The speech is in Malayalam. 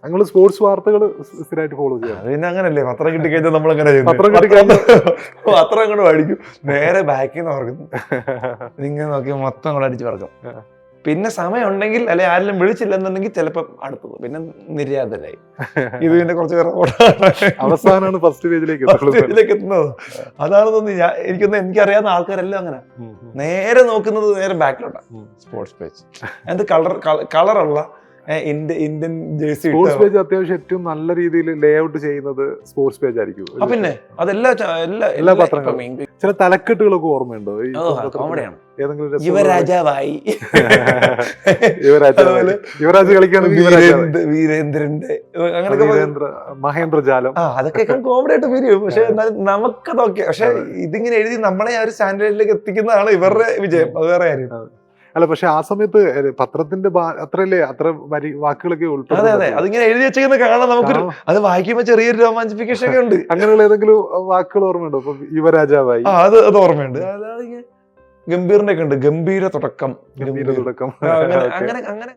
ഞങ്ങള് സ്പോർട്സ് വാർത്തകൾ സ്ഥിരമായിട്ട് ഫോളോ ചെയ്യാം. അത് പിന്നെ അങ്ങനല്ലേ, പത്രം കിട്ടിക്കഴിഞ്ഞാൽ നമ്മൾ അങ്ങനെ പത്രം കിട്ടിക്കഴിഞ്ഞാൽ പത്രം അങ്ങോട്ട് മേടിക്കും, നേരെ ബാക്കിൽ നിന്ന് പറക്കും, ഇങ്ങനെ നോക്കി മൊത്തം അങ്ങോട്ട് അടിച്ച് പറക്കും. പിന്നെ സമയം ഉണ്ടെങ്കിൽ അല്ലെ ആരെങ്കിലും വിളിച്ചില്ലെന്നുണ്ടെങ്കിൽ ചിലപ്പം അടുത്തത് പിന്നെ നിര്യാതരായി. ഇത് പിന്നെ കുറച്ച് അവസാനമാണ് ഫസ്റ്റ് പേജിലേക്ക് എത്തുന്നത്. അതാണ് തോന്നി എനിക്കറിയാവുന്ന ആൾക്കാരെല്ലാം അങ്ങനെ നേരെ നോക്കുന്നത് നേരെ ബാക്കിലോട്ടാണ് സ്പോർട്സ് പേജ്. എന്ത് കളറുള്ള ഇന്ത്യൻ ജേഴ്സി. സ്പോർട്സ് പേജ് അത്യാവശ്യം ഏറ്റവും നല്ല രീതിയിൽ ലേ ഔട്ട് ചെയ്യുന്നത് സ്പോർട്സ് പേജ് ആയിരിക്കും. പിന്നെ അതെല്ലാ എല്ലാ പത്രങ്ങളും ചില തലക്കെട്ടുകളൊക്കെ ഓർമ്മയുണ്ടോ? കോമഡിയാണ്. ഏതെങ്കിലും യുവരാജാവായി, യുവരാജ് കളിക്കുകയാണെങ്കിൽ വീരേന്ദ്രന്റെ അങ്ങനെയൊക്കെ മഹേന്ദ്രജാലം, അതൊക്കെ കോമഡി ആയിട്ട് വരും. പക്ഷെ എന്നാലും നമുക്കതൊക്കെ, പക്ഷെ ഇതിങ്ങനെ എഴുതി നമ്മളെ ആ ഒരു സ്റ്റാൻഡേർഡിലേക്ക് എത്തിക്കുന്നതാണ് ഇവരുടെ വിജയം. അത് വേറെ കാര്യം. അല്ല, പക്ഷെ ആ സമയത്ത് പത്രത്തിന്റെ അത്ര വാക്കുകളൊക്കെ ഉൾപ്പെടും. അതെ അതെ, അതിങ്ങനെ എഴുതി വെച്ചേക്കുന്ന കാണാൻ നമുക്ക് അത് വായിക്കുമ്പോ ചെറിയൊരു രോമാഞ്ചിഫിക്കേഷൻ ഒക്കെ ഉണ്ട്. അങ്ങനെയുള്ള ഏതെങ്കിലും വാക്കുകൾ ഓർമ്മയുണ്ടോ? ഇപ്പൊ യുവരാജാവായി, അത് ഓർമ്മയുണ്ട്. ഗംഭീറിന്റെ ഒക്കെ ഉണ്ട്, ഗംഭീര തുടക്കം, ഗംഭീര തുടക്കം, അങ്ങനെ